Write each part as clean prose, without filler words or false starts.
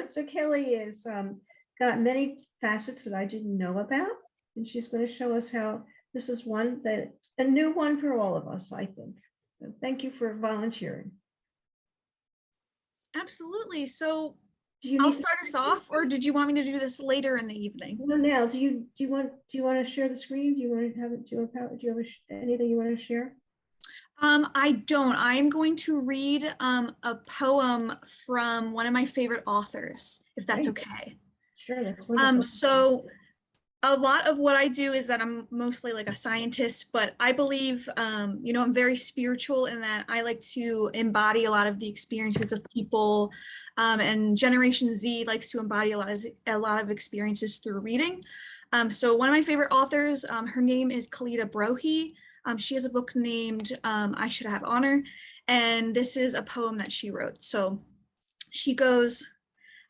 So Kelly is got many facets that I didn't know about, and she's going to show us how this is one that a new one for all of us, I think. So thank you for volunteering. Absolutely. So Do you I'll need start us off, or did you want me to do this later in the evening? no, now, do you want to share the screen? Do you want to have it? Do you have anything you want to share? I don't. I am going to read a poem from one of my favorite authors, if that's Great. okay. Sure, that's wonderful. So a lot of what I do is that I'm mostly like a scientist, but I believe, I'm very spiritual in that I like to embody a lot of the experiences of people, and Generation Z likes to embody a lot of experiences through reading. So one of my favorite authors, her name is Khalida Brohi. She has a book named I Should Have Honor, and this is a poem that she wrote. So she goes,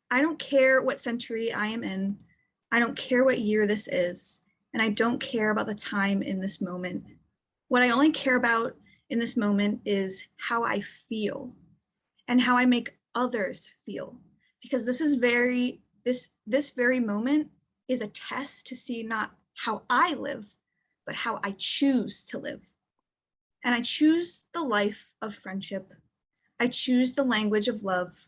I don't care what century I am in. I don't care what year this is, and I don't care about the time in this moment. What I only care about in this moment is how I feel and how I make others feel. Because this very moment is a test to see not how I live, but how I choose to live. And I choose the life of friendship. I choose the language of love.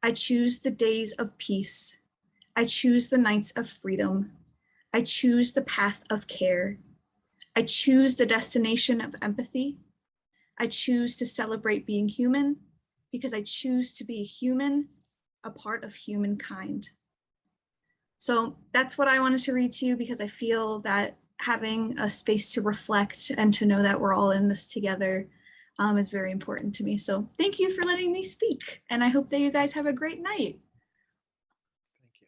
I choose the days of peace. I choose the nights of freedom. I choose the path of care. I choose the destination of empathy. I choose to celebrate being human because I choose to be a human, a part of humankind. So that's what I wanted to read to you because I feel that having a space to reflect and to know that we're all in this together is very important to me. So thank you for letting me speak. And I hope that you guys have a great night. Thank you.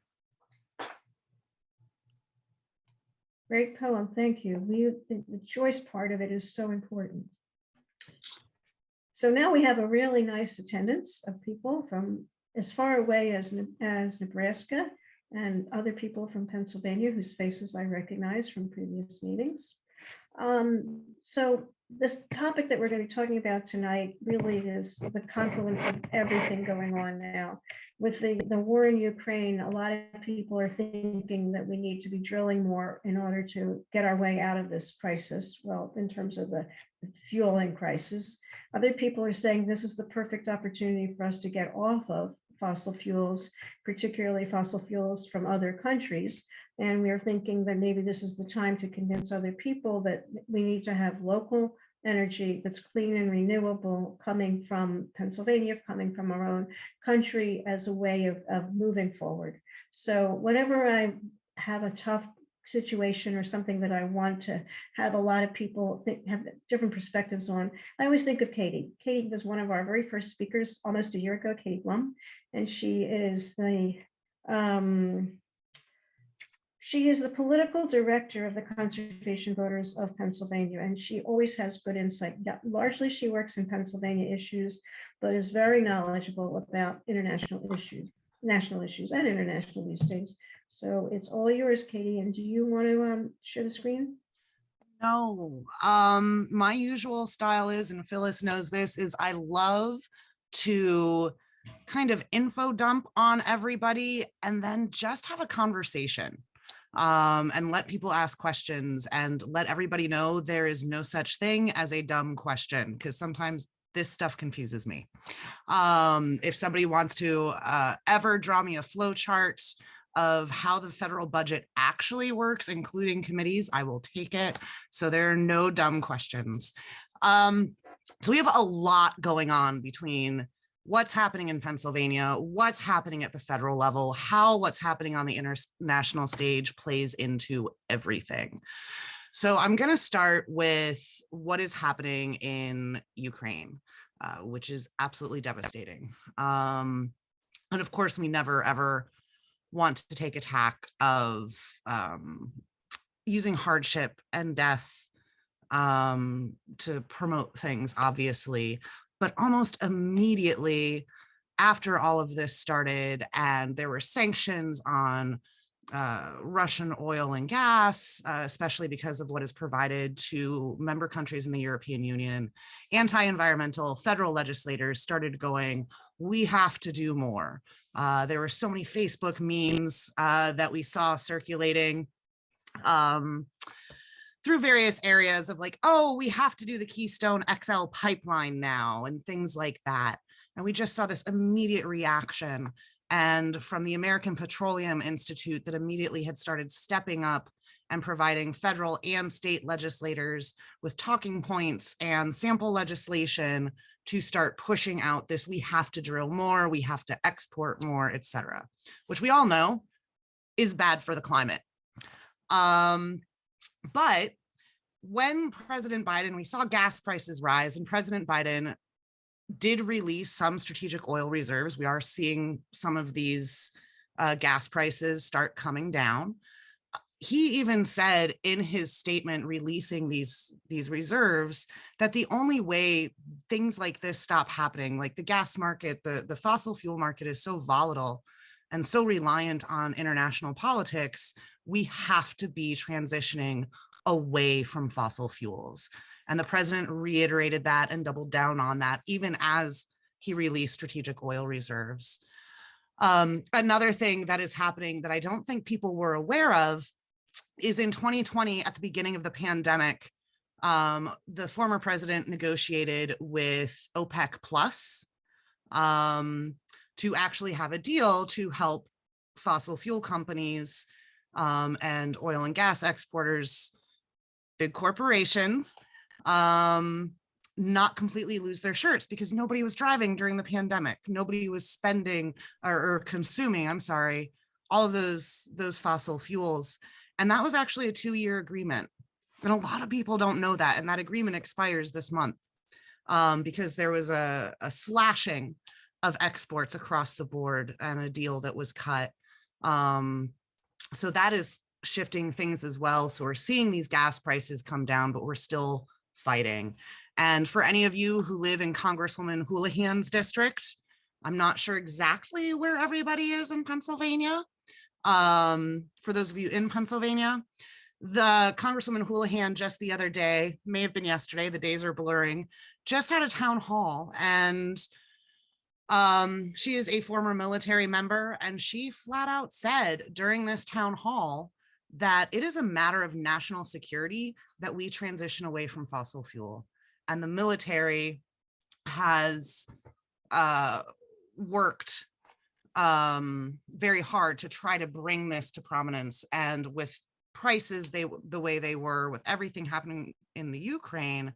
Great poem, thank you. The choice part of it is so important. So now we have a really nice attendance of people from as far away as Nebraska and other people from Pennsylvania whose faces I recognize from previous meetings. So this topic that we're going to be talking about tonight really is the confluence of everything going on now. With the war in Ukraine, a lot of people are thinking that we need to be drilling more in order to get our way out of this crisis. Well, in terms of the fueling crisis, other people are saying this is the perfect opportunity for us to get off of fossil fuels, particularly fossil fuels from other countries. And we are thinking that maybe this is the time to convince other people that we need to have local energy that's clean and renewable coming from Pennsylvania, coming from our own country as a way of moving forward. So whenever I have a tough situation or something that I want to have a lot of people have different perspectives on, I always think of Katie. Katie was one of our very first speakers almost a year ago, Katie Blume, and she is the political director of the Conservation Voters of Pennsylvania, and she always has good insight. Largely, she works in Pennsylvania issues, but is very knowledgeable about international issues, national issues, and international these days. So it's all yours, Katie. And do you want to share the screen? No, my usual style is, and Phyllis knows this, is I love to kind of info dump on everybody and then just have a conversation. And let people ask questions and let everybody know there is no such thing as a dumb question, because sometimes this stuff confuses me. If somebody wants to ever draw me a flow chart of how the federal budget actually works, including committees, I will take it. So there are no dumb questions. So we have a lot going on between what's happening in Pennsylvania, what's happening at the federal level, how what's happening on the international stage plays into everything. So I'm going to start with what is happening in Ukraine, which is absolutely devastating. And of course, we never, ever want to take attack of using hardship and death to promote things, obviously. But almost immediately after all of this started and there were sanctions on Russian oil and gas, especially because of what is provided to member countries in the European Union, anti-environmental federal legislators started going, we have to do more. There were so many Facebook memes that we saw circulating through various areas of like, oh, we have to do the Keystone XL pipeline now and things like that. And we just saw this immediate reaction. And from the American Petroleum Institute that immediately had started stepping up and providing federal and state legislators with talking points and sample legislation to start pushing out this, we have to drill more, we have to export more, et cetera, which we all know is bad for the climate. But when President Biden, we saw gas prices rise, and President Biden did release some strategic oil reserves. We are seeing some of these gas prices start coming down. He even said in his statement releasing these reserves that the only way things like this stop happening, like the gas market, the fossil fuel market is so volatile and so reliant on international politics, we have to be transitioning away from fossil fuels. And the president reiterated that and doubled down on that, even as he released strategic oil reserves. Another thing that is happening that I don't think people were aware of is in 2020, at the beginning of the pandemic, the former president negotiated with OPEC Plus to actually have a deal to help fossil fuel companies and oil and gas exporters, big corporations, not completely lose their shirts, because nobody was driving during the pandemic. Nobody was spending or consuming, I'm sorry, all of those fossil fuels. And that was actually a 2-year agreement. And a lot of people don't know that. And that agreement expires this month because there was a slashing of exports across the board and a deal that was cut. So that is shifting things as well. So we're seeing these gas prices come down, but we're still fighting. And for any of you who live in Congresswoman Houlihan's district, I'm not sure exactly where everybody is in Pennsylvania. For those of you in Pennsylvania, the Congresswoman Houlihan just the other day, may have been yesterday, the days are blurring, just had a town hall, and she is a former military member, and she flat out said during this town hall that it is a matter of national security that we transition away from fossil fuel. And the military has worked very hard to try to bring this to prominence. And with prices the way they were, with everything happening in the Ukraine,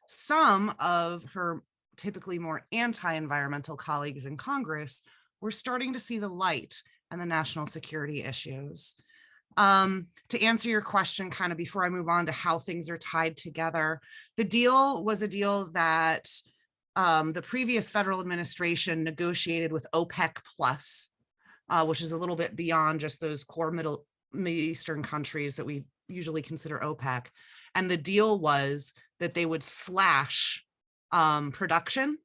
some of her typically more anti-environmental colleagues in Congress were starting to see the light and the national security issues. To answer your question, kind of before I move on to how things are tied together, the deal was a deal that the previous federal administration negotiated with OPEC Plus, which is a little bit beyond just those core Middle Eastern countries that we usually consider OPEC. And the deal was that they would slash production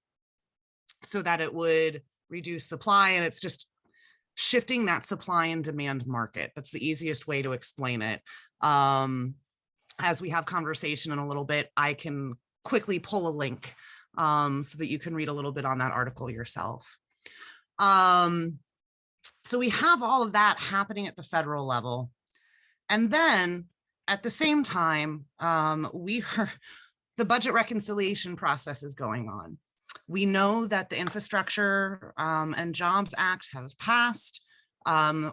so that it would reduce supply, and it's just shifting that supply and demand market. That's the easiest way to explain it. As we have conversation in a little bit, I can quickly pull a link so that you can read a little bit on that article yourself. So we have all of that happening at the federal level. And then at the same time, the budget reconciliation process is going on. We know that the Infrastructure and Jobs Act has passed.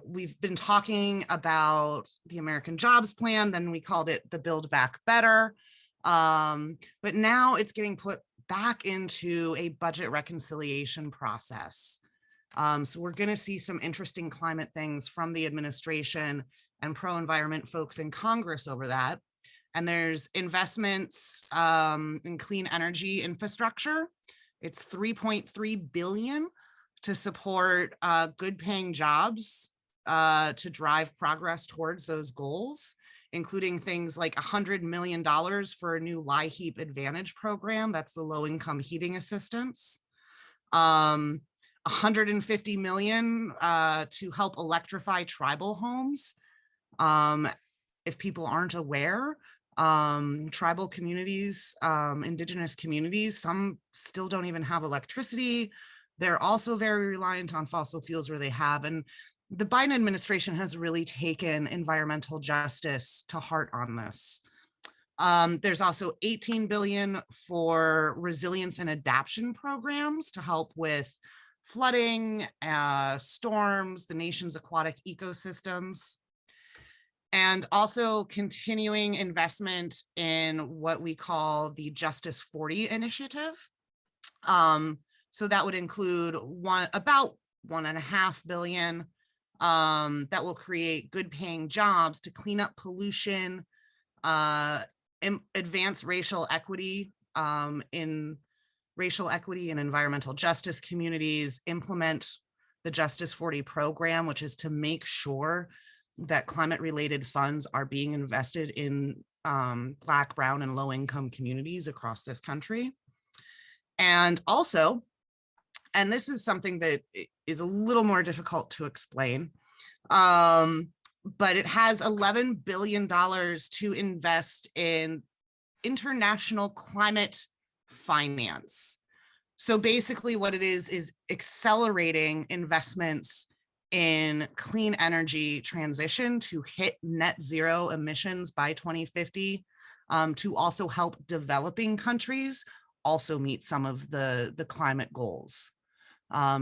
We've been talking about the American Jobs Plan, then we called it the Build Back Better. But now it's getting put back into a budget reconciliation process. So we're going to see some interesting climate things from the administration and pro-environment folks in Congress over that. And there's investments in clean energy infrastructure. It's $3.3 billion to support good paying jobs to drive progress towards those goals, including things like $100 million for a new LIHEAP Advantage program. That's the low income heating assistance. $150 million to help electrify tribal homes. If people aren't aware, tribal communities, indigenous communities, some still don't even have electricity. They're also very reliant on fossil fuels where they have, and the Biden administration has really taken environmental justice to heart on this. There's also 18 billion for resilience and adaptation programs to help with flooding, storms, the nation's aquatic ecosystems, and also continuing investment in what we call the Justice 40 initiative. So that would include about 1.5 billion that will create good paying jobs to clean up pollution, advance racial equity in racial equity and environmental justice communities, implement the Justice 40 program, which is to make sure that climate related funds are being invested in Black, brown, and low income communities across this country. And also, and this is something that is a little more difficult to explain, but it has $11 billion to invest in international climate finance. So basically what it is accelerating investments in clean energy transition to hit net zero emissions by 2050, to also help developing countries also meet some of the climate goals.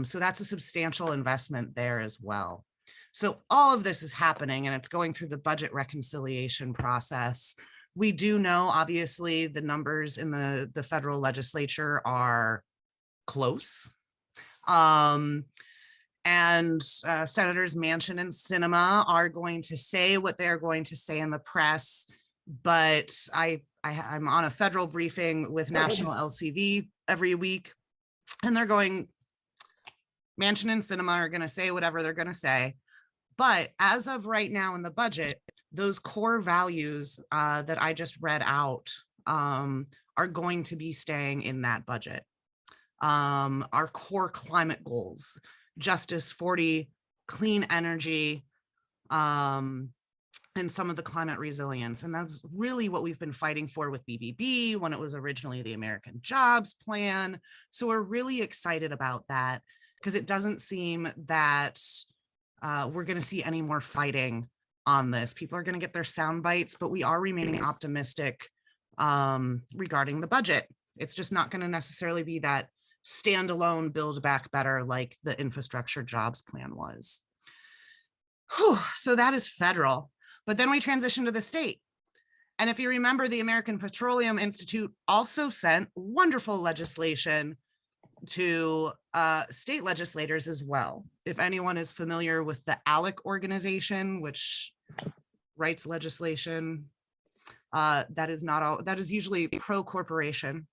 So that's a substantial investment there as well. So all of this is happening and it's going through the budget reconciliation process. We do know, obviously, the numbers in the federal legislature are close. And Senators Manchin and Sinema are going to say what they're going to say in the press, but I'm on a federal briefing with National LCV every week, and they're going, Manchin and Sinema are going to say whatever they're going to say. But as of right now in the budget, those core values that I just read out are going to be staying in that budget. Our core climate goals, Justice 40, clean energy, and some of the climate resilience. And that's really what we've been fighting for with BBB when it was originally the American Jobs Plan. So we're really excited about that because it doesn't seem that we're going to see any more fighting on this. People are going to get their sound bites, but we are remaining optimistic regarding the budget. It's just not going to necessarily be that standalone build back better like the infrastructure jobs plan was. Whew, so that is federal, but then we transition to the state. And if you remember, the American Petroleum Institute also sent wonderful legislation to state legislators as well. If anyone is familiar with the ALEC organization, which writes legislation, that is usually pro-corporation.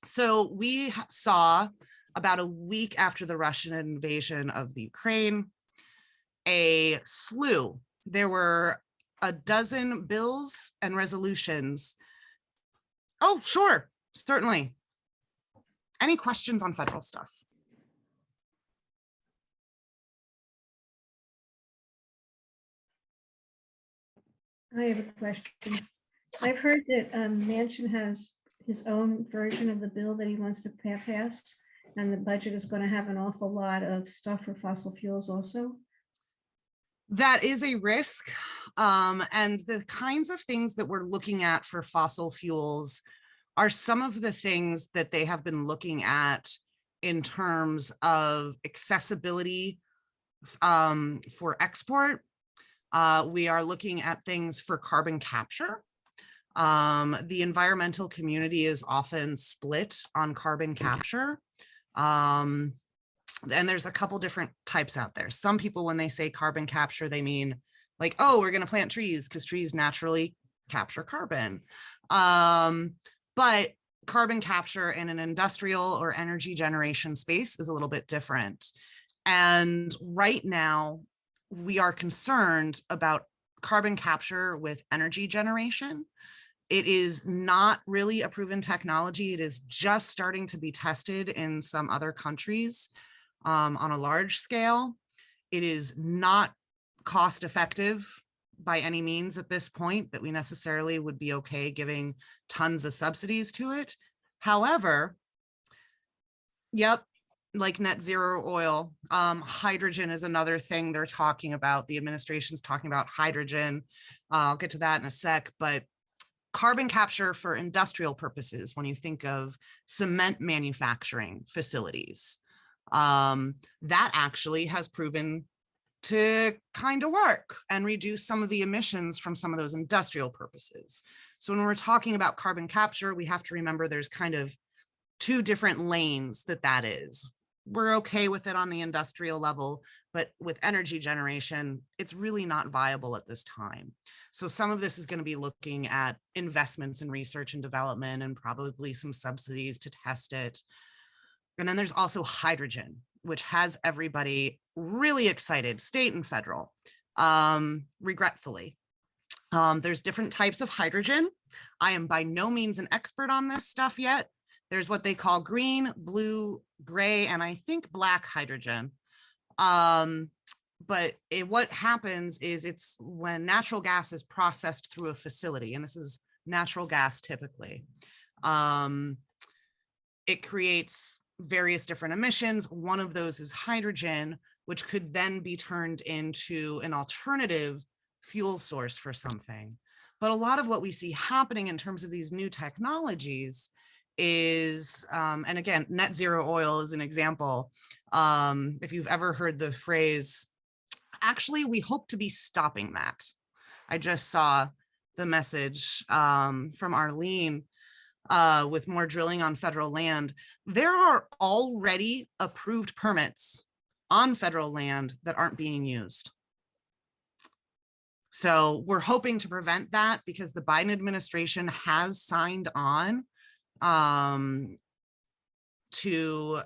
So we saw about a week after the Russian invasion of the Ukraine, a slew. There were a dozen bills and resolutions. Oh, sure, certainly. Any questions on federal stuff? I have a question. I've heard that Manchin has his own version of the bill that he wants to pass, and the budget is going to have an awful lot of stuff for fossil fuels also. That is a risk. And the kinds of things that we're looking at for fossil fuels are some of the things that they have been looking at in terms of accessibility for export. We are looking at things for carbon capture. The environmental community is often split on carbon capture. And there's a couple different types out there. Some people, when they say carbon capture, they mean like, oh, we're going to plant trees because trees naturally capture carbon. But carbon capture in an industrial or energy generation space is a little bit different. And right now, we are concerned about carbon capture with energy generation. It is not really a proven technology. It is just starting to be tested in some other countries on a large scale. It is not cost effective by any means at this point that we necessarily would be okay giving tons of subsidies to it. However, Yep. Like net zero oil. Hydrogen is another thing they're talking about. The administration's talking about hydrogen. I'll get to that in a sec, but carbon capture for industrial purposes, when you think of cement manufacturing facilities, that actually has proven to kind of work and reduce some of the emissions from some of those industrial purposes. So when we're talking about carbon capture, we have to remember there's kind of two different lanes that is. We're okay with it on the industrial level, but with energy generation, it's really not viable at this time. So some of this is going to be looking at investments in research and development and probably some subsidies to test it. And then there's also hydrogen, which has everybody really excited, state and federal, regretfully. There's different types of hydrogen. I am by no means an expert on this stuff yet. There's what they call green, blue, gray, and I think black hydrogen. But what happens is it's when natural gas is processed through a facility, and this is natural gas typically, it creates various different emissions. One of those is hydrogen, which could then be turned into an alternative fuel source for something. But a lot of what we see happening in terms of these new technologies is, and again, net zero oil is an example. If you've ever heard the phrase, actually, we hope to be stopping that. I just saw the message from Arlene with more drilling on federal land. There are already approved permits on federal land that aren't being used. So we're hoping to prevent that because the Biden administration has signed on to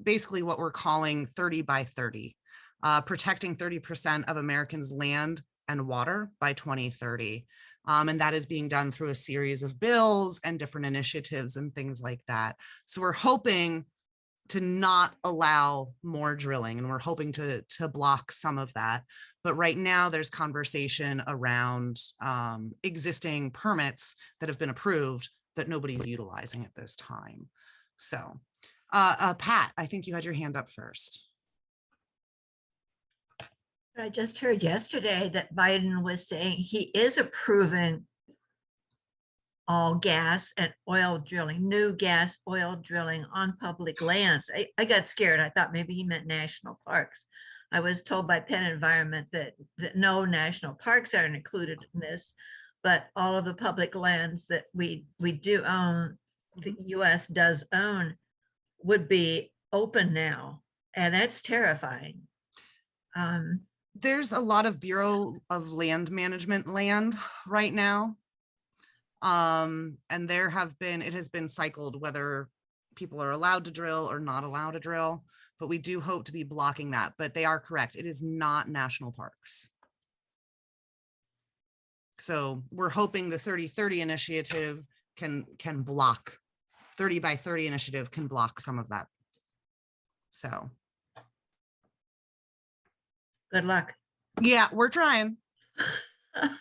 basically what we're calling 30 by 30, protecting 30% of Americans' land and water by 2030. And that is being done through a series of bills and different initiatives and things like that. So we're hoping to not allow more drilling, and we're hoping to block some of that. But right now there's conversation around existing permits that have been approved that nobody's utilizing at this time. So Pat, I think you had your hand up first. I just heard yesterday that Biden was saying he is approving all gas and oil drilling, new gas, oil drilling on public lands. I got scared. I thought maybe he meant national parks. I was told by Penn Environment that no national parks aren't included in this, but all of the public lands that we do own, the US does own, would be open now. And that's terrifying. There's a lot of Bureau of Land Management land right now. And it has been cycled whether people are allowed to drill or not allowed to drill, but we do hope to be blocking that. But they are correct. It is not national parks. So we're hoping the 30/30 initiative can block, 30 by 30 initiative can block some of that. So. Good luck. Yeah, we're trying.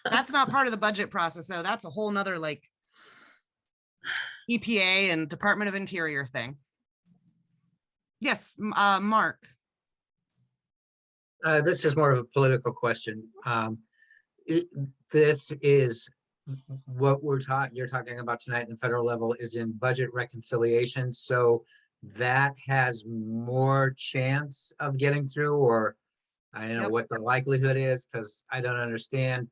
That's not part of the budget process, though. That's a whole nother like EPA and Department of Interior thing. Yes, Mark. This is more of a political question. This is what you're talking about tonight in the federal level is in budget reconciliation. So that has more chance of getting through, or I don't know what the likelihood is, because I don't understand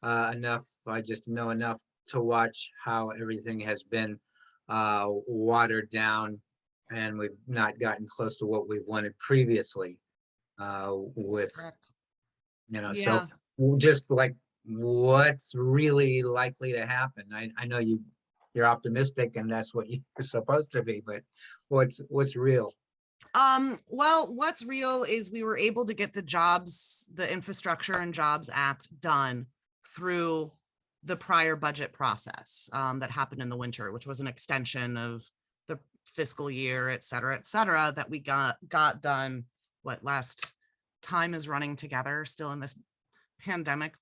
enough. I just know enough to watch how everything has been watered down, and we've not gotten close to what we've wanted previously with, so just like what's really likely to happen. I know you're optimistic and that's what you're supposed to be, but what's real? Well, what's real is we were able to get the Infrastructure and Jobs Act done through the prior budget process that happened in the winter, which was an extension of the fiscal year, et cetera, that we got done. What last time is running together still in this pandemic,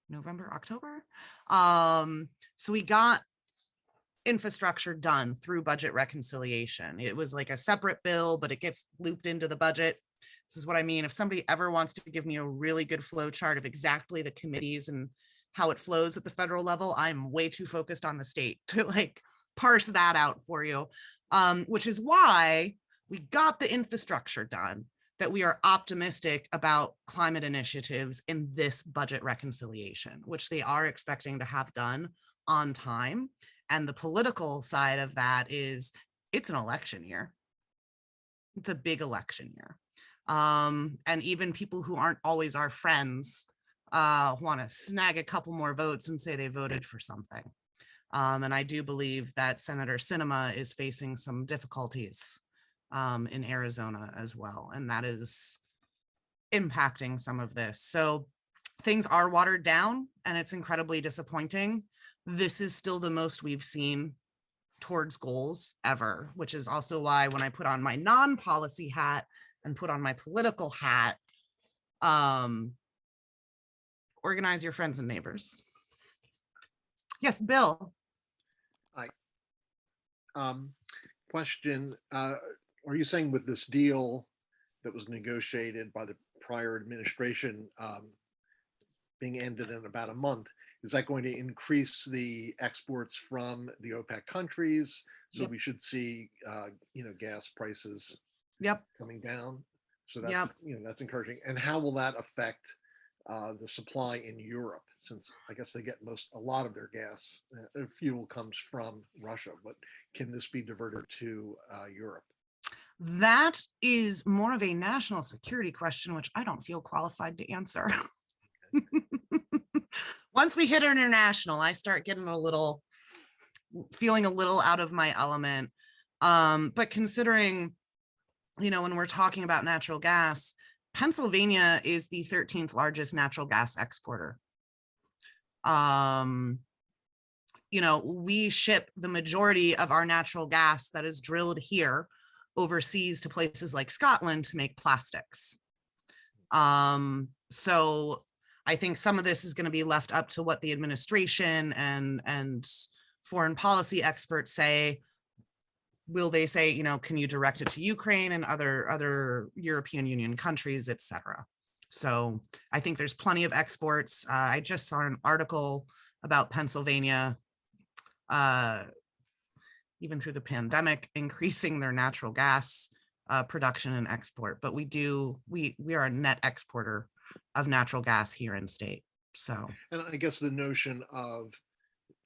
November, October. So we got infrastructure done through budget reconciliation. It was like a separate bill, but it gets looped into the budget. This is what I mean. If somebody ever wants to give me a really good flow chart of exactly the committees and how it flows at the federal level, I'm way too focused on the state to like parse that out for you. Which is why we got the infrastructure done, that we are optimistic about climate initiatives in this budget reconciliation, which they are expecting to have done on time. And the political side of that is it's an election year. It's a big election year. And even people who aren't always our friends want to snag a couple more votes and say they voted for something. And I do believe that Senator Sinema is facing some difficulties in Arizona as well. And that is impacting some of this. So things are watered down and it's incredibly disappointing. This is still the most we've seen towards goals ever, which is also why when I put on my non-policy hat and put on my political hat, organize your friends and neighbors. Yes, Bill. Question, are you saying with this deal that was negotiated by the prior administration being ended in about a month, is that going to increase the exports from the OPEC countries? So Yep. we should see, gas prices Yep. coming down. So that's, Yep. That's encouraging. And how will that affect the supply in Europe? Since I guess they get a lot of their gas, fuel comes from Russia, but can this be diverted to Europe? That is more of a national security question, which I don't feel qualified to answer. Once we hit international, I start getting feeling a little out of my element. But considering, when we're talking about natural gas, Pennsylvania is the 13th largest natural gas exporter. We ship the majority of our natural gas that is drilled here overseas to places like Scotland to make plastics. So I think some of this is going to be left up to what the administration and foreign policy experts say. Will they say, can you direct it to Ukraine and other European Union countries, et cetera? So I think there's plenty of exports. I just saw an article about Pennsylvania, even through the pandemic, increasing their natural gas production and export. But we are a net exporter of natural gas here in state. So, and I guess the notion of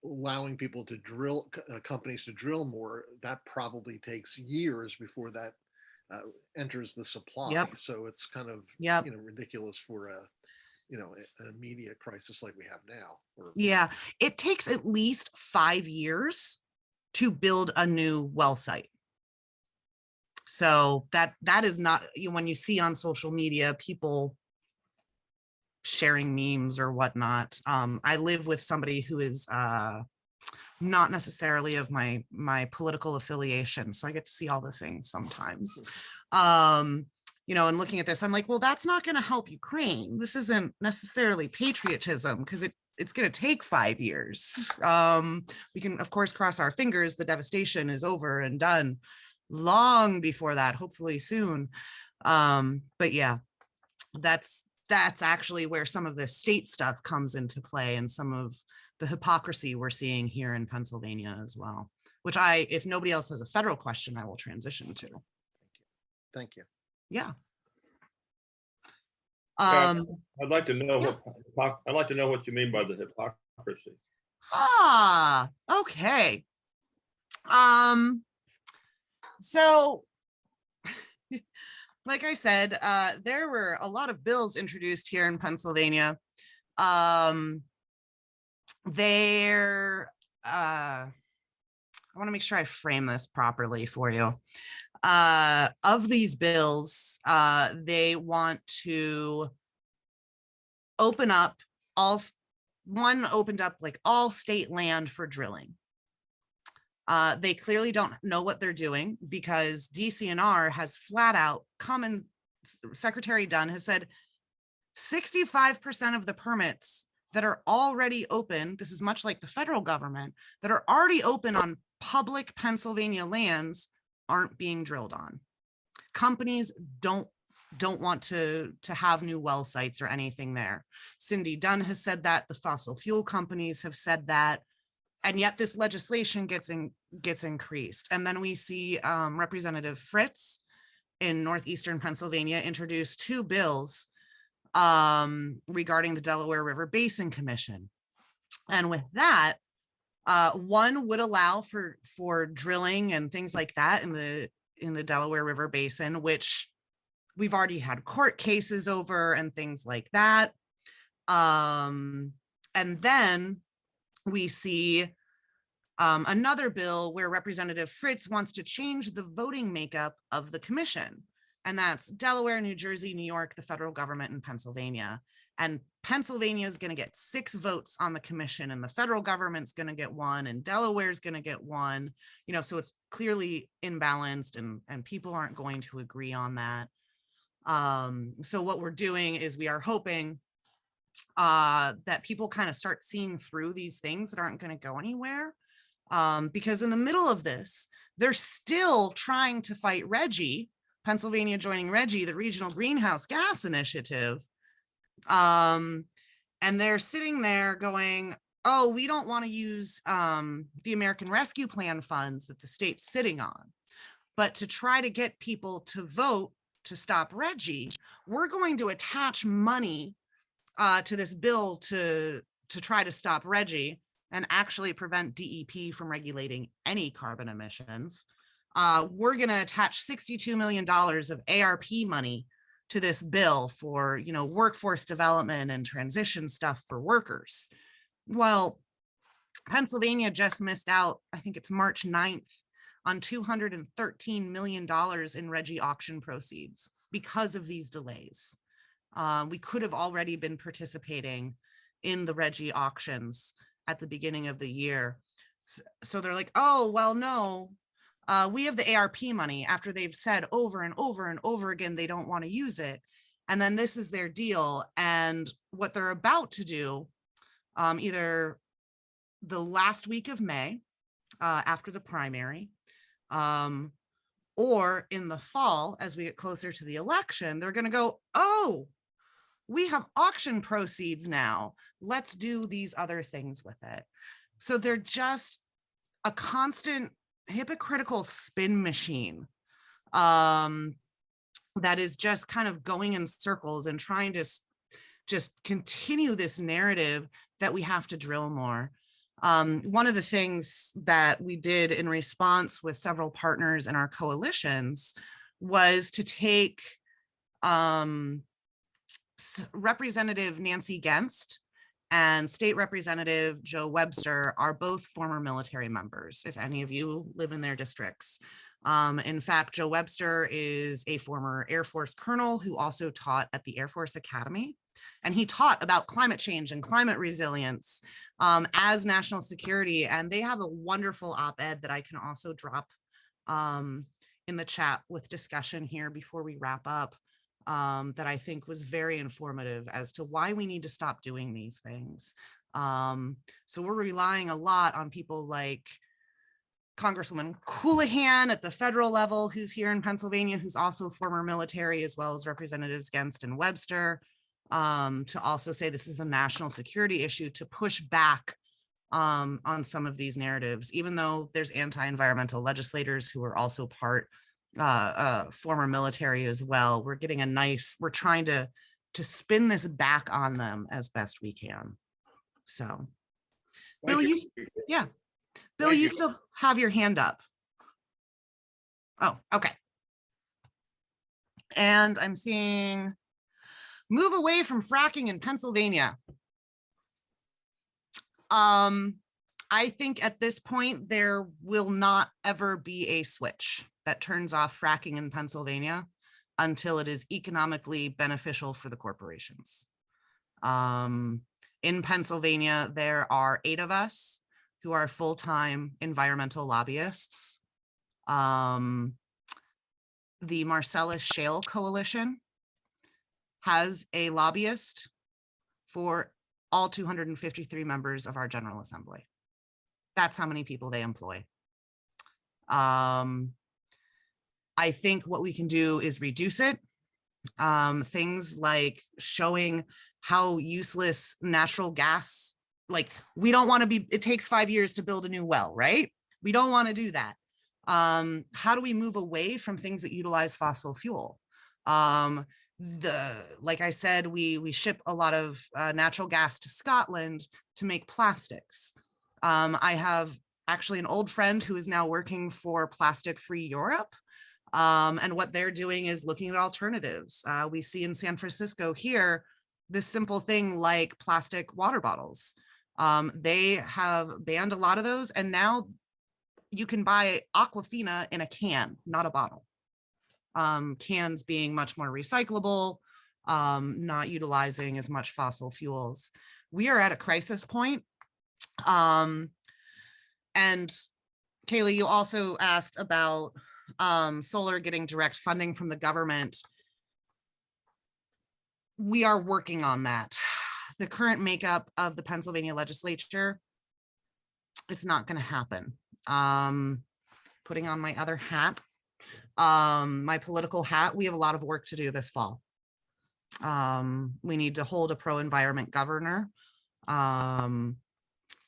allowing people to drill, companies to drill more, that probably takes years before that enters the supply. Yep. So it's kind of Yep. Ridiculous for an immediate crisis like we have now. Yeah, it takes at least 5 years to build a new well site. So that is not, when you see on social media people sharing memes or whatnot. I live with somebody who is not necessarily of my political affiliation, so I get to see all the things sometimes. And looking at this, I'm like, well, that's not going to help Ukraine. This isn't necessarily patriotism because it's going to take 5 years. We can, of course, cross our fingers. The devastation is over and done long before that, hopefully soon. But yeah, that's actually where some of the state stuff comes into play and some of the hypocrisy we're seeing here in Pennsylvania as well, which if nobody else has a federal question, I will transition to. Thank you. Yeah. I'd like to know what you mean by the hypocrisy. Okay. So like I said, there were a lot of bills introduced here in Pennsylvania. I want to make sure I frame this properly for you. Of these bills, they want to open up opened up like all state land for drilling. They clearly don't know what they're doing because DCNR has flat out come and Secretary Dunn has said 65% of the permits that are already open, this is much like the federal government, that are already open on public Pennsylvania lands aren't being drilled on. Companies don't want to have new well sites or anything there. Cindy Dunn has said that, the fossil fuel companies have said that, and yet this legislation gets increased. And then we see Representative Fritz in northeastern Pennsylvania introduce 2 bills regarding the Delaware River Basin Commission. And with that, one would allow for drilling and things like that in the Delaware River Basin, which we've already had court cases over and things like that. And then we see another bill where Representative Fritz wants to change the voting makeup of the commission. And that's Delaware, New Jersey, New York, the federal government, and Pennsylvania. And Pennsylvania is going to get 6 votes on the commission, and the federal government's going to get 1, and Delaware's going to get 1. You know, so it's clearly imbalanced, and people aren't going to agree on that. So what we're doing is we are hoping that people kind of start seeing through these things that aren't going to go anywhere. Because in the middle of this, they're still trying to fight RGGI, Pennsylvania joining RGGI, the Regional Greenhouse Gas Initiative. And they're sitting there going, oh, we don't want to use the American Rescue Plan funds that the state's sitting on. But to try to get people to vote to stop RGGI, we're going to attach money to this bill to try to stop RGGI and actually prevent DEP from regulating any carbon emissions. We're going to attach $62 million of ARP money to this bill for, you know, workforce development and transition stuff for workers. Well, Pennsylvania just missed out, I think it's March 9th, on $213 million in RGGI auction proceeds because of these delays. We could have already been participating in the RGGI auctions at the beginning of the year. So they're like, oh, well, no, we have the ARP money, after they've said over and over and over again they don't want to use it. And then this is their deal. And what they're about to do, either the last week of May, after the primary, or in the fall, as we get closer to the election, they're going to go, oh, we have auction proceeds now. Let's do these other things with it. So they're just a constant hypocritical spin machine that is just kind of going in circles and trying to just continue this narrative that we have to drill more. One of the things that we did in response with several partners in our coalitions was to take Representative Nancy Genst and State Representative Joe Webster are both former military members, if any of you live in their districts. In fact, Joe Webster is a former Air Force colonel who also taught at the Air Force Academy. And he taught about climate change and climate resilience as national security. And they have a wonderful op-ed that I can also drop in the chat with discussion here before we wrap up, that I think was very informative as to why we need to stop doing these things. So we're relying a lot on people like Congresswoman Houlihan at the federal level, who's here in Pennsylvania, who's also former military, as well as Representatives Genst and Webster, to also say this is a national security issue, to push back on some of these narratives, even though there's anti-environmental legislators who are also part former military as well. We're getting we're trying to spin this back on them as best we can. So Bill, yeah. Bill, you still have your hand up. Oh, okay. And I'm seeing move away from fracking in Pennsylvania. I think at this point, there will not ever be a switch that turns off fracking in Pennsylvania until it is economically beneficial for the corporations. In Pennsylvania, there are 8 of us who are full-time environmental lobbyists. The Marcellus Shale Coalition has a lobbyist for all 253 members of our General Assembly. That's how many people they employ. I think what we can do is reduce it. Things like showing how useless natural gas, like we don't want to be, it takes 5 years to build a new well, right? We don't want to do that. How do we move away from things that utilize fossil fuel? Like I said, we ship a lot of natural gas to Scotland to make plastics. I have actually an old friend who is now working for Plastic Free Europe. And what they're doing is looking at alternatives. We see in San Francisco here, this simple thing like plastic water bottles. They have banned a lot of those, and now you can buy Aquafina in a can, not a bottle. Cans being much more recyclable, not utilizing as much fossil fuels. We are at a crisis point. And Kaylee, you also asked about solar getting direct funding from the government. We are working on that. The current makeup of the Pennsylvania legislature, it's not going to happen. Putting on my other hat, my political hat, we have a lot of work to do this fall. We need to hold a pro-environment governor. And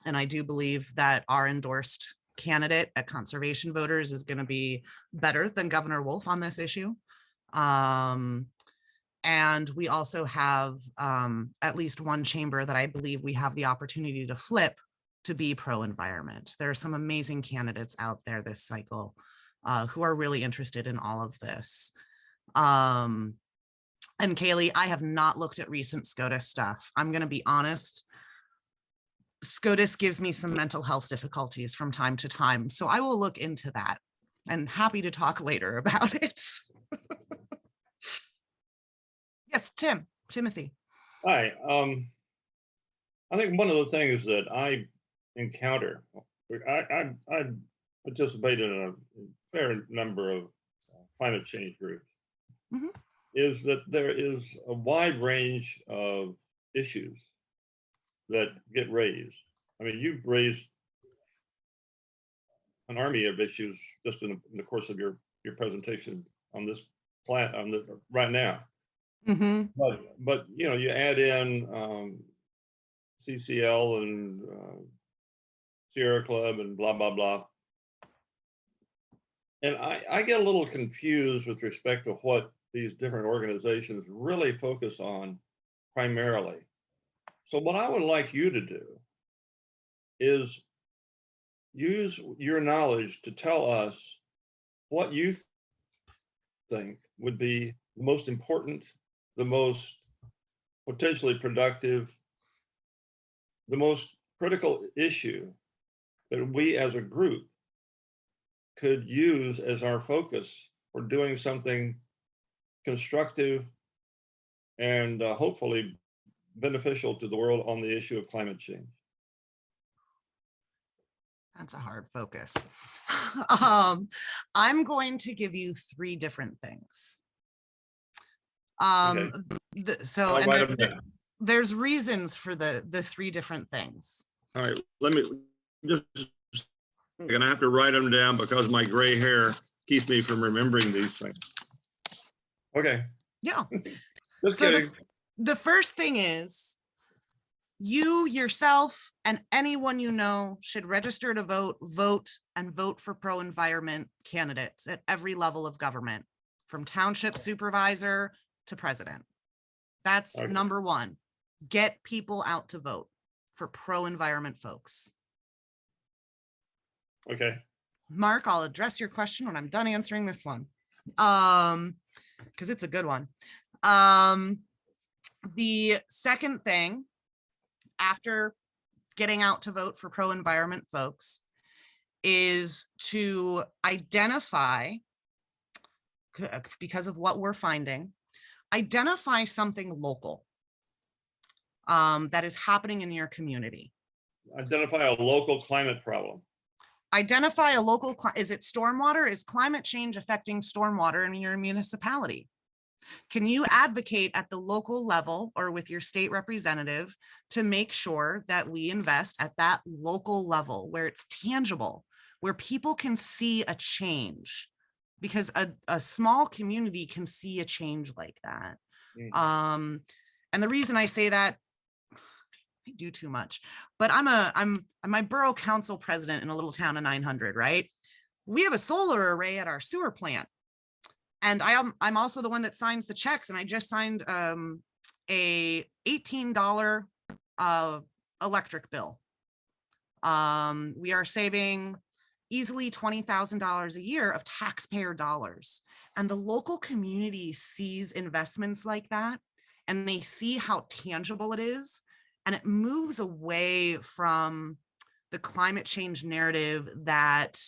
I do believe that our endorsed candidate at Conservation Voters is going to be better than Governor Wolf on this issue. And we also have at least one chamber that I believe we have the opportunity to flip to be pro-environment. There are some amazing candidates out there this cycle who are really interested in all of this. And Kaylee, I have not looked at recent SCOTUS stuff. I'm going to be honest. SCOTUS gives me some mental health difficulties from time to time. So I will look into that and happy to talk later about it. Yes, Timothy. Hi. I think one of the things that I encounter, I participate in a fair number of climate change groups, is that there is a wide range of issues that get raised. I mean, you've raised an army of issues just in the course of your presentation on this right now. But you know, you add in CCL and Sierra Club and blah blah blah, and I get a little confused with respect to what these different organizations really focus on primarily. So what I would like you to do is use your knowledge to tell us what you think would be the most important, the most potentially productive, the most critical issue that we as a group could use as our focus for doing something constructive and hopefully beneficial to the world on the issue of climate change. That's a hard focus. I'm going to give you 3 different things. Okay. So I'll write them down. there's reasons for the 3 different things. All right, let me just, I'm gonna have to write them down because my gray hair keeps me from remembering these things. Okay. Yeah. Just So kidding. the first thing is you yourself and anyone you know should register to vote for pro-environment candidates at every level of government, from township supervisor to president. That's Okay. number 1. Get people out to vote for pro-environment folks. Okay. Mark, I'll address your question when I'm done answering this one. Because it's a good one. The second thing, after getting out to vote for pro-environment folks, is to identify, because of what we're finding, identify something local that is happening in your community. Identify a local climate problem. Identify a local, is it stormwater? Is climate change affecting stormwater in your municipality? Can you advocate at the local level or with your state representative to make sure that we invest at that local level where it's tangible, where people can see a change, because a small community can see a change like that. Mhm. And the reason I say that, I do too much, but I'm my borough council president in a little town of 900, right? We have a solar array at our sewer plant. And I'm also the one that signs the checks, and I just signed a $18 electric bill. We are saving easily $20,000 a year of taxpayer dollars. And the local community sees investments like that, and they see how tangible it is. And it moves away from the climate change narrative that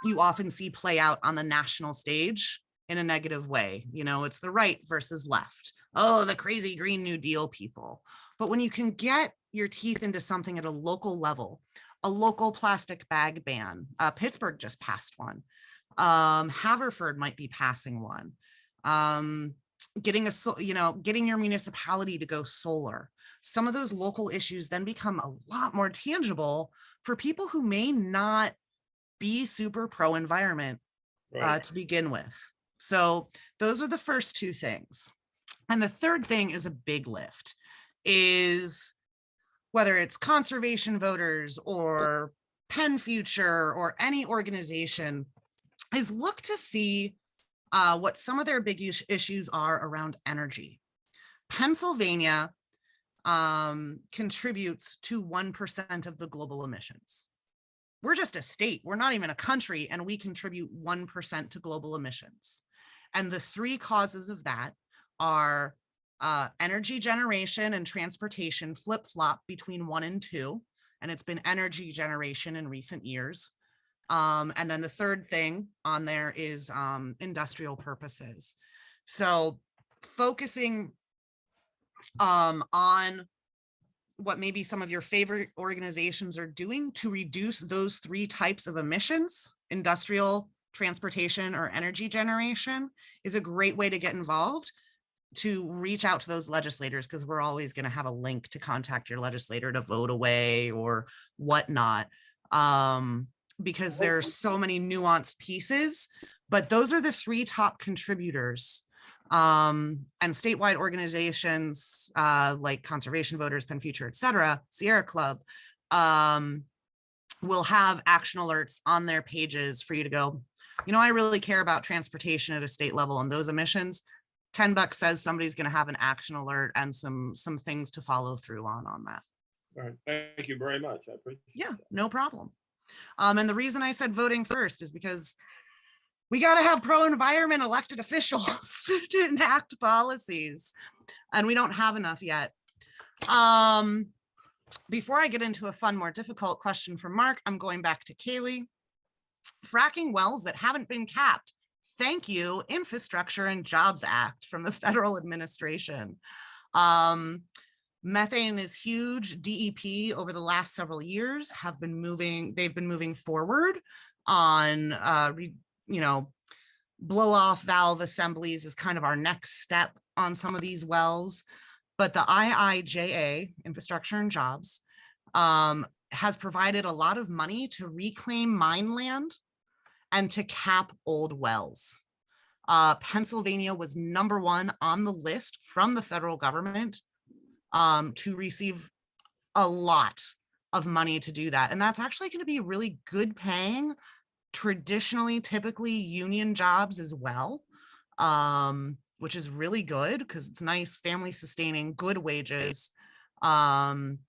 you often see play out on the national stage in a negative way. You know, it's the right versus left. Oh, the crazy Green New Deal people. But when you can get your teeth into something at a local level, a local plastic bag ban, Pittsburgh just passed one. Haverford might be passing one. Getting your municipality to go solar. Some of those local issues then become a lot more tangible for people who may not be super pro environment Right. to begin with. So those are the first two things. And the third thing is a big lift, is whether it's conservation voters or Penn Future or any organization, is look to see what some of their big issues are around energy. Pennsylvania contributes to 1% of the global emissions. We're just a state. We're not even a country, and we contribute 1% to global emissions. And the three causes of that are energy generation and transportation flip-flop between 1 and 2. And it's been energy generation in recent years. And then the third thing on there is industrial purposes. So focusing on what maybe some of your favorite organizations are doing to reduce those three types of emissions, industrial, transportation, or energy generation, is a great way to get involved, to reach out to those legislators, because we're always going to have a link to contact your legislator to vote away or whatnot. Because there are so many nuanced pieces, but those are the three top contributors. And statewide organizations like Conservation Voters, Penn Future, et cetera, Sierra Club, will have action alerts on their pages for you to go, you know, I really care about transportation at a state level and those emissions. $10 says somebody's going to have an action alert and some things to follow through on that. All right. Thank you very much. I appreciate Yeah, that. no problem. And the reason I said voting first is because we got to have pro-environment elected officials to enact policies, and we don't have enough yet. Before I get into a fun, more difficult question from Mark, I'm going back to Kaylee. Fracking wells that haven't been capped. Thank you, Infrastructure and Jobs Act from the federal administration. Methane is huge. DEP over the last several years they've been moving forward on, blow off valve assemblies is kind of our next step on some of these wells. But the IIJA, Infrastructure and Jobs, has provided a lot of money to reclaim mine land and to cap old wells. Pennsylvania was #1 on the list from the federal government to receive a lot of money to do that. And that's actually going to be really good paying, traditionally, typically union jobs as well, which is really good because it's nice, family sustaining, good wages. And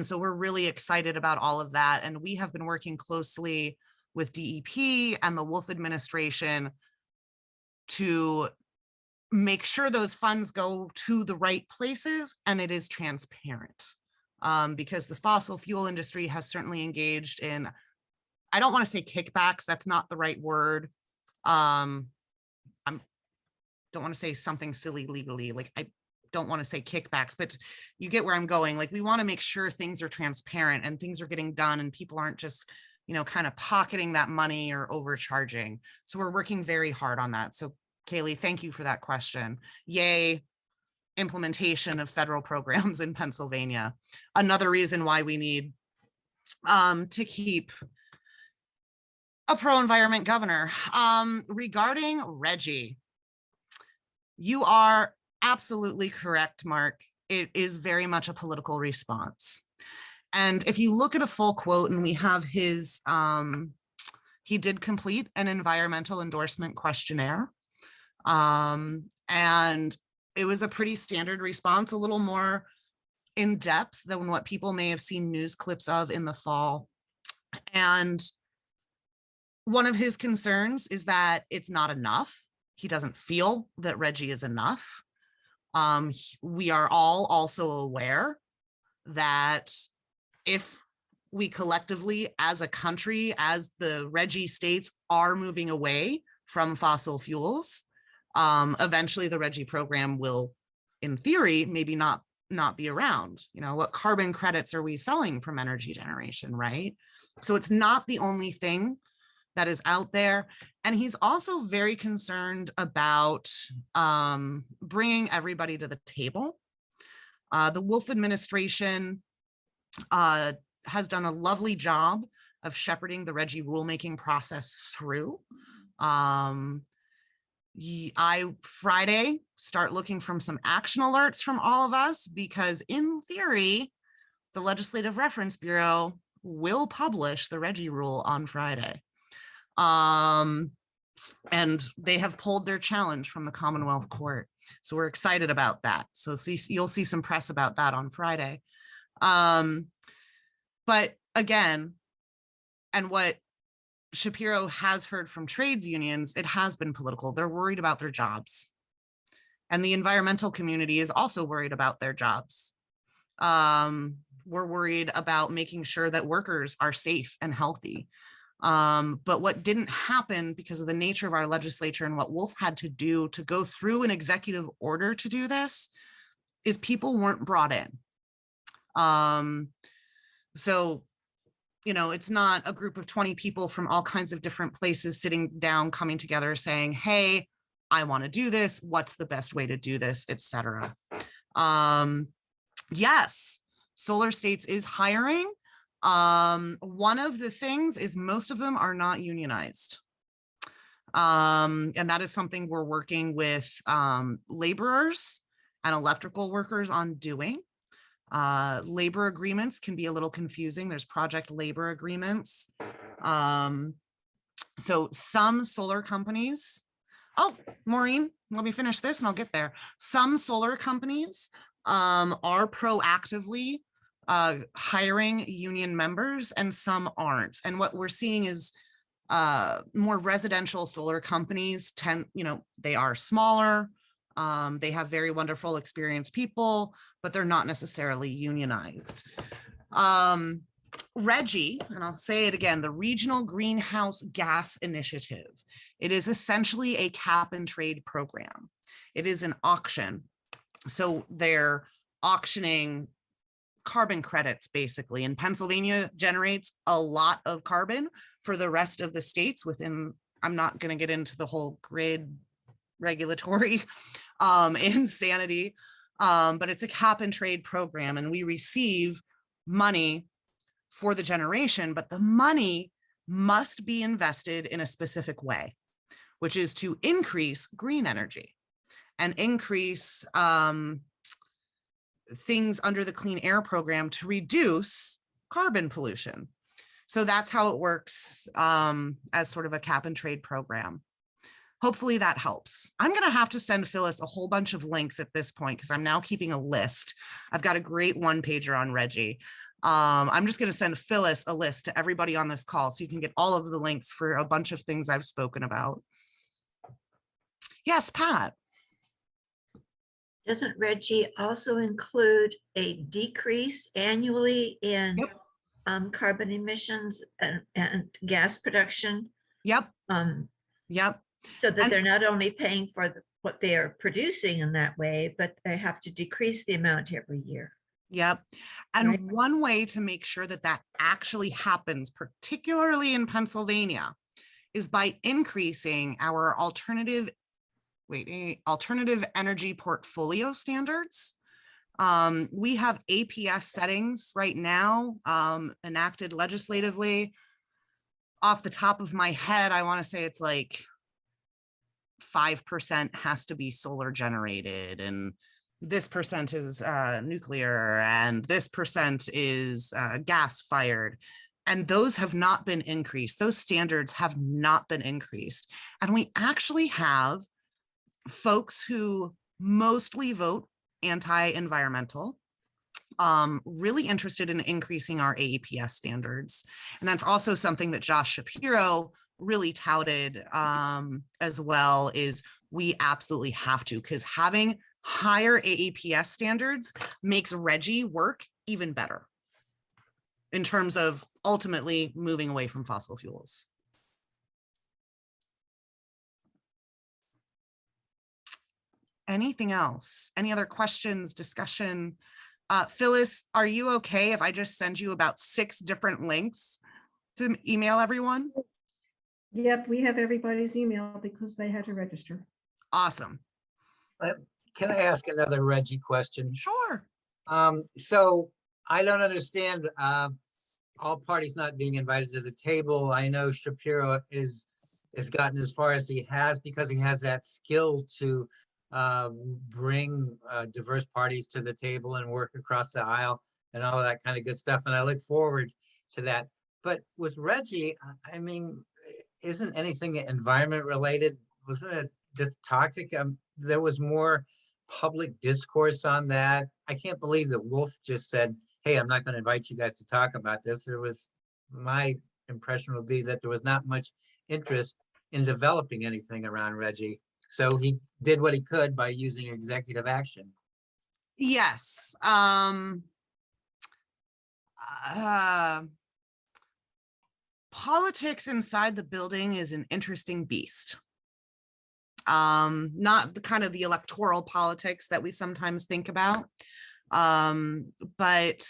so we're really excited about all of that. And we have been working closely with DEP and the Wolf administration to make sure those funds go to the right places and it is transparent, because the fossil fuel industry has certainly engaged in, I don't want to say kickbacks, that's not the right word. I don't want to say something silly legally, like I don't want to say kickbacks, but you get where I'm going. Like, we want to make sure things are transparent and things are getting done and people aren't just, kind of pocketing that money or overcharging. So we're working very hard on that. So Kaylee, thank you for that question. Yay, implementation of federal programs in Pennsylvania. Another reason why we need to keep a pro-environment governor. Regarding Reggie, you are absolutely correct, Mark. It is very much a political response. And if you look at a full quote, and we have his, he did complete an environmental endorsement questionnaire. And it was a pretty standard response, a little more in depth than what people may have seen news clips of in the fall. And one of his concerns is that it's not enough. He doesn't feel that Reggie is enough. We are all also aware that if we collectively as a country, as the Reggie states, are moving away from fossil fuels, eventually the Reggie program will, in theory, maybe not be around. You know, what carbon credits are we selling from energy generation, right? So it's not the only thing that is out there. And he's also very concerned about bringing everybody to the table. The Wolf administration has done a lovely job of shepherding the Reggie rulemaking process through. Friday start looking from some action alerts from all of us, because in theory, the Legislative Reference Bureau will publish the Reggie rule on Friday. And they have pulled their challenge from the Commonwealth Court. So we're excited about that. So you'll see some press about that on Friday. But again, and what Shapiro has heard from trades unions, it has been political. They're worried about their jobs. And the environmental community is also worried about their jobs. We're worried about making sure that workers are safe and healthy. But what didn't happen because of the nature of our legislature and what Wolf had to do to go through an executive order to do this is people weren't brought in. So, you know, it's not a group of 20 people from all kinds of different places sitting down, coming together saying, hey, I want to do this. What's the best way to do this, etc. Yes, Solar States is hiring. One of the things is most of them are not unionized. And that is something we're working with laborers and electrical workers on doing. Labor agreements can be a little confusing. There's project labor agreements. So some solar companies, oh, Maureen, let me finish this and I'll get there. Some solar companies are proactively hiring union members and some aren't. And what we're seeing is more residential solar companies they are smaller. They have very wonderful experienced people, but they're not necessarily unionized. Reggie, and I'll say it again, the Regional Greenhouse Gas Initiative. It is essentially a cap and trade program. It is an auction. So they're auctioning carbon credits basically, and Pennsylvania generates a lot of carbon for the rest of the states within, I'm not going to get into the whole grid regulatory insanity, but it's a cap and trade program, and we receive money for the generation, but the money must be invested in a specific way, which is to increase green energy and increase things under the Clean Air program to reduce carbon pollution. So that's how it works as sort of a cap and trade program. Hopefully that helps. I'm going to have to send Phyllis a whole bunch of links at this point because I'm now keeping a list. I've got a great one-pager on Reggie. I'm just going to send Phyllis a list to everybody on this call so you can get all of the links for a bunch of things I've spoken about. Yes, Pat. Doesn't Reggie also include a decrease annually in carbon emissions and gas production? Yep. Yep. So that they're not only paying for what they are producing in that way, but they have to decrease the amount every year. Yep. And right. One way to make sure that that actually happens, particularly in Pennsylvania, is by increasing our alternative energy portfolio standards We have APS settings right now enacted legislatively. Off the top of my head, I want to say it's like 5% has to be solar generated, and this percent is nuclear, and this percent is gas fired. And those have not been increased. Those standards have not been increased. And we actually have folks who mostly vote anti-environmental, really interested in increasing our AEPS standards. And that's also something that Josh Shapiro really touted as well, is we absolutely have to, because having higher AEPS standards makes RGGI work even better in terms of ultimately moving away from fossil fuels. Anything else? Any other questions, discussion? Phyllis, are you okay if I just send you about 6 different links to email everyone? Yep, we have everybody's email because they had to register. Awesome. Can I ask another RGGI question? Sure. So I don't understand all parties not being invited to the table. I know Shapiro has gotten as far as he has because he has that skill to bring diverse parties to the table and work across the aisle and all of that kind of good stuff. And I look forward to that. But with RGGI, I mean, isn't anything environment related? Wasn't it just toxic? There was more public discourse on that. I can't believe that Wolf just said, hey, I'm not going to invite you guys to talk about this. My impression would be that there was not much interest in developing anything around RGGI. So he did what he could by using executive action. Yes. Politics inside the building is an interesting beast. Not the kind of the electoral politics that we sometimes think about, but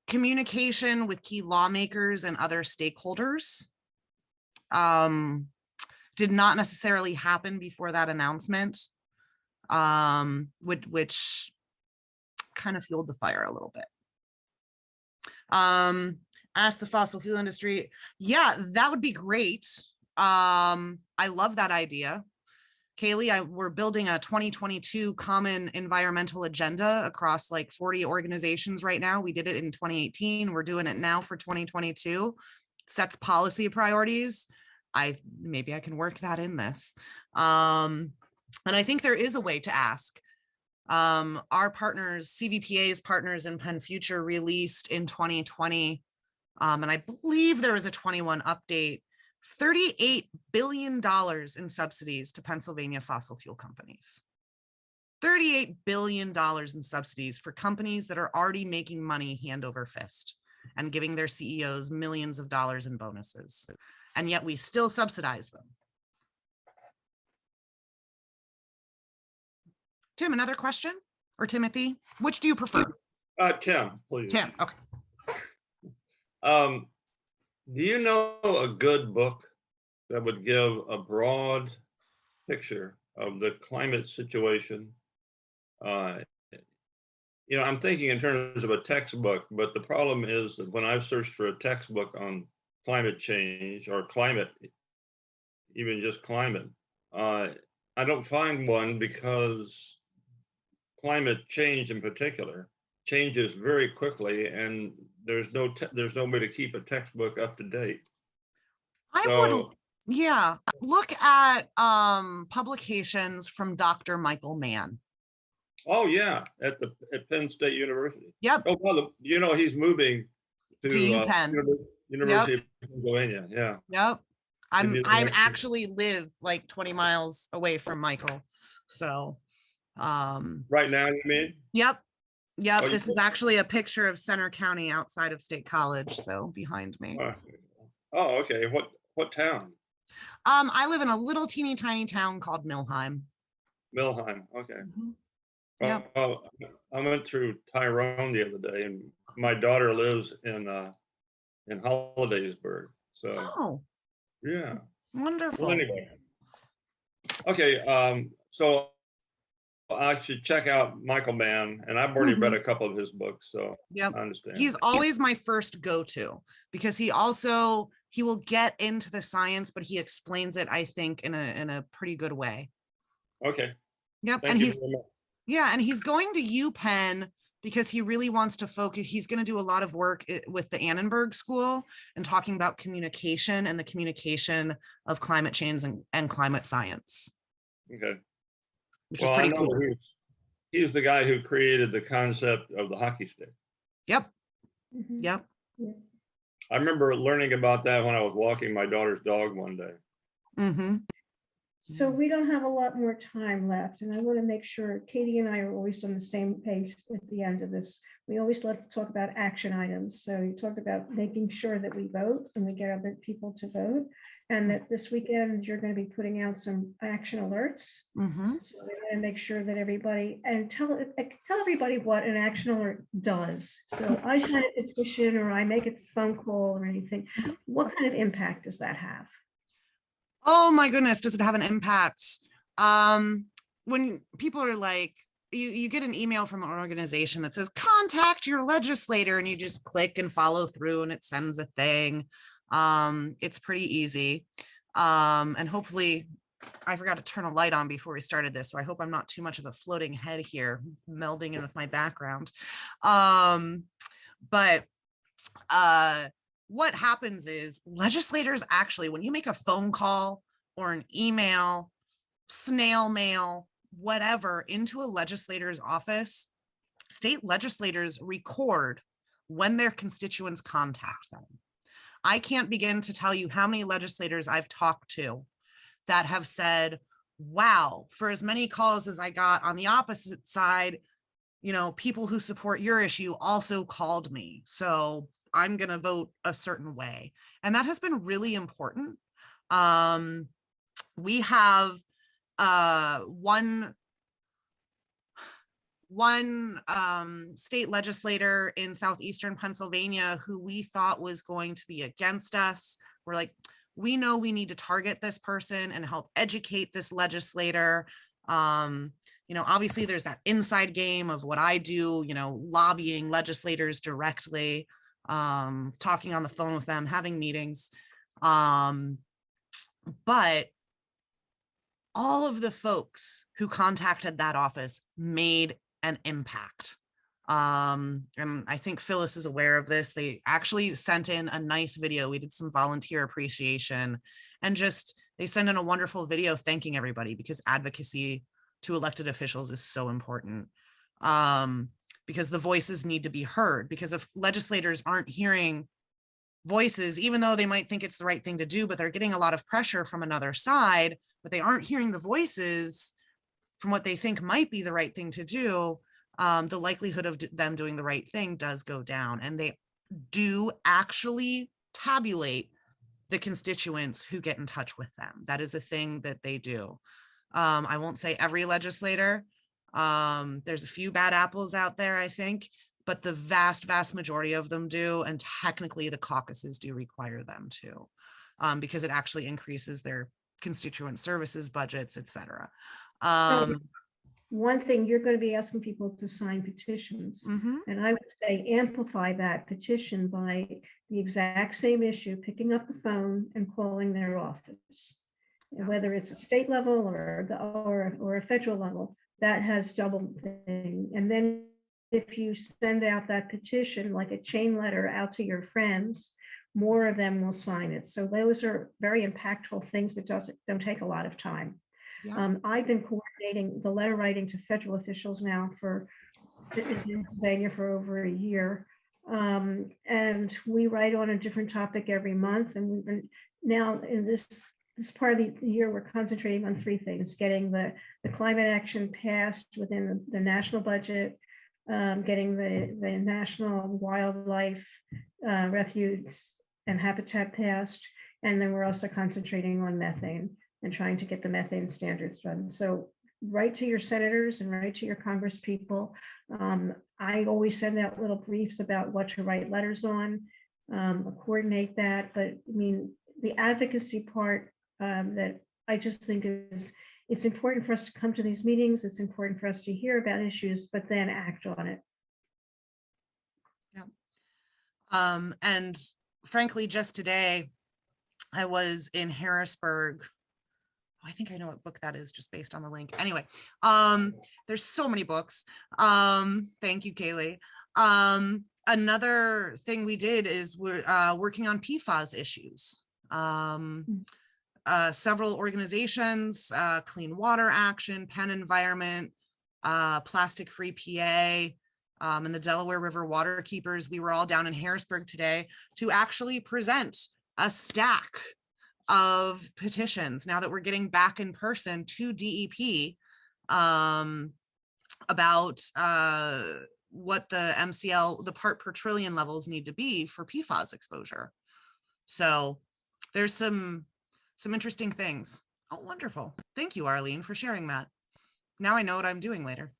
communication with key lawmakers and other stakeholders did not necessarily happen before that announcement, which kind of fueled the fire a little bit. Ask the fossil fuel industry. Yeah, that would be great. I love that idea. Kaylee, we're building a 2022 common environmental agenda across like 40 organizations right now. We did it in 2018. We're doing it now for 2022. Sets policy priorities. Maybe I can work that in this. And I think there is a way to ask. Our partners, CVPA's partners in Penn Future released in 2020, and I believe there was a 21 update, $38 billion in subsidies to Pennsylvania fossil fuel companies. $38 billion in subsidies for companies that are already making money hand over fist and giving their CEOs millions of dollars in bonuses. And yet we still subsidize them. Tim, another question? Or Timothy? Which do you prefer? Tim, please. Tim, okay. Do you know a good book that would give a broad picture of the climate situation? You know, I'm thinking in terms of a textbook, but the problem is that when I've searched for a textbook on climate change or climate, even just climate, I don't find one because climate change in particular changes very quickly, and there's no way to keep a textbook up to date. Yeah, look at publications from Dr. Michael Mann. Oh yeah, at Penn State University. Yep. Oh well, you know he's moving to UPenn. University of Pennsylvania. Yeah. Yep. I'm actually live like 20 miles away from Michael. So right now, you mean? Yep. Oh, This is actually a picture of Center County outside of State College, so behind me. Oh, okay. What town? I live in a little teeny tiny town called Millheim. Millheim. Okay. Mm-hmm. Well, I went through Tyrone the other day, and my daughter lives in Hollidaysburg. So yeah. Wonderful. Well, anyway. Okay. So I should check out Michael Mann, and I've already read Mhm. a couple of his books, so Yep. I understand. He's always my first go-to because he will get into the science, but he explains it, I think, in a pretty good way. Okay, Yep. thank And you he's very much. Yeah, and he's going to UPenn because he really wants to focus. He's going to do a lot of work with the Annenberg School and talking about communication and the communication of climate change and climate science, Okay. which Well, is I pretty know cool. that he's the guy who created the concept of the hockey stick. Yep. Mhm. Yep. I remember learning about that when I was walking my daughter's dog one day. Mm-hmm. So we don't have a lot more time left, and I want to make sure Katie and I are always on the same page at the end of this. We always love to talk about action items. So you talked about making sure that we vote and we get other people to vote, and that this weekend you're going to be putting out some action alerts. Mm-hmm. So we're going to make sure that everybody, and tell everybody what an action alert does. So I sign a petition or I make a phone call or anything. What kind of impact does that have? Oh my goodness, does it have an impact? When people are like, you get an email from an organization that says, contact your legislator, and you just click and follow through and it sends a thing. It's pretty easy. And hopefully, I forgot to turn a light on before we started this, so I hope I'm not too much of a floating head here, melding in with my background. But what happens is legislators actually, when you make a phone call or an email, snail mail, whatever, into a legislator's office, state legislators record when their constituents contact them. I can't begin to tell you how many legislators I've talked to that have said, wow, for as many calls as I got on the opposite side, people who support your issue also called me. So I'm going to vote a certain way. And that has been really important. We have one state legislator in southeastern Pennsylvania who we thought was going to be against us. We're like, we know we need to target this person and help educate this legislator. Obviously there's that inside game of what I do, lobbying legislators directly, talking on the phone with them, having meetings. But all of the folks who contacted that office made an impact. And I think Phyllis is aware of this. They actually sent in a nice video. We did some volunteer appreciation and they send in a wonderful video thanking everybody, because advocacy to elected officials is so important. Because the voices need to be heard, because if legislators aren't hearing voices, even though they might think it's the right thing to do, but they're getting a lot of pressure from another side, but they aren't hearing the voices from what they think might be the right thing to do, the likelihood of them doing the right thing does go down. And they do actually tabulate the constituents who get in touch with them. That is a thing that they do. I won't say every legislator. There's a few bad apples out there, I think, but the vast majority of them do. And technically the caucuses do require them to, because it actually increases their constituent services budgets, et cetera. One thing, you're going to be asking people to sign petitions. Mm-hmm. And I would say amplify that petition by the exact same issue, picking up the phone and calling their office. And whether it's a state level or a federal level, that has double thing. And then if you send out that petition like a chain letter out to your friends, more of them will sign it. So those are very impactful things that don't take a lot of time. Yeah. I've been coordinating the letter writing to federal officials now in Pennsylvania for over a year. And we write on a different topic every month. And we've been now in this part of the year, we're concentrating on three things: getting the climate action passed within the national budget, getting the national wildlife refuge and habitat passed. And then we're also concentrating on methane and trying to get the methane standards done. So write to your senators and write to your Congress people. I always send out little briefs about what to write letters on, coordinate that. But I mean, the advocacy part that I just think it's important for us to come to these meetings. It's important for us to hear about issues, but then act on it. And frankly, just today, I was in Harrisburg. I think I know what book that is just based on the link. Anyway, there's so many books. Thank you, Kaylee. Another thing we did is we're working on PFAS issues. Several organizations, Clean Water Action, Penn Environment, Plastic Free PA, and the Delaware River Waterkeepers. We were all down in Harrisburg today to actually present a stack of petitions now that we're getting back in person to DEP about what the MCL, the part per trillion levels need to be for PFAS exposure. So there's some interesting things. Oh, wonderful. Thank you, Arlene, for sharing that. Now I know what I'm doing later.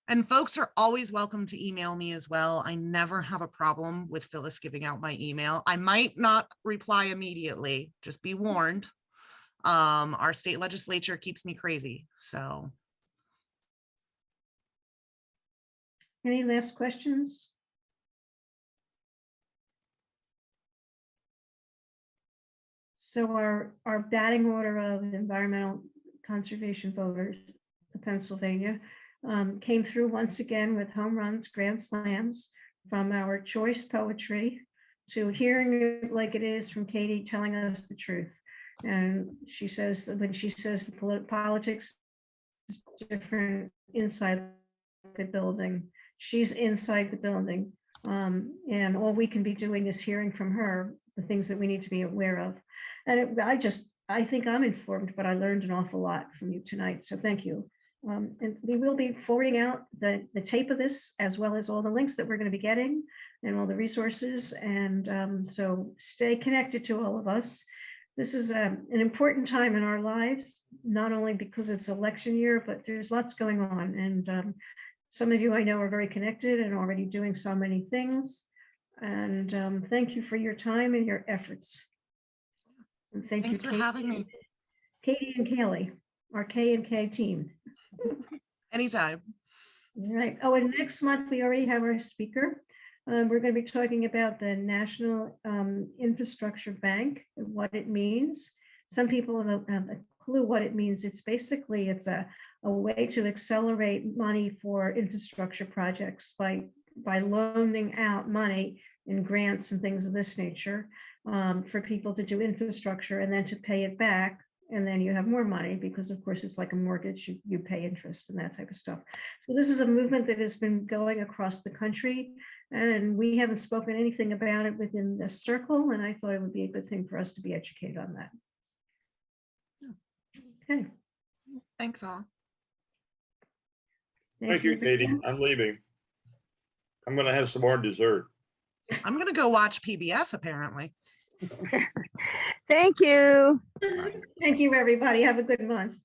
And folks are always welcome to email me as well. I never have a problem with Phyllis giving out my email. I might not reply immediately, just be warned. Our state legislature keeps me crazy, so. Any last questions? So our batting order of environmental conservation voters, Pennsylvania, came through once again with home runs, grand slams, from our choice poetry to hearing it like it is from Katie telling us the truth. And she says, when she says the politics is different inside the building, she's inside the building. And all we can be doing is hearing from her the things that we need to be aware of. And I think I'm informed, but I learned an awful lot from you tonight. So thank you. And we will be forwarding out the tape of this, as well as all the links that we're going to be getting and all the resources. And so stay connected to all of us. This is an important time in our lives, not only because it's election year, but there's lots going on. And some of you I know are very connected and already doing so many things. And thank you for your time and your efforts. And Thanks for having me. Katie and Kaylee, our K&K team. Anytime. All right. Oh, and next month we already have our speaker. We're going to be talking about the National Infrastructure Bank and what it means. Some people have a clue what it means. It's a way to accelerate money for infrastructure projects by loaning out money in grants and things of this nature for people to do infrastructure and then to pay it back. And then you have more money because, of course, it's like a mortgage, you pay interest and that type of stuff. So this is a movement that has been going across the country, and we haven't spoken anything about it within this circle, and I thought it would be a good thing for us to be educated on that. Okay. Thanks all. Thank you, Katie. I'm leaving. I'm going to have some more dessert. I'm going to go watch PBS apparently. Thank you. Thank you, everybody. Have a good month.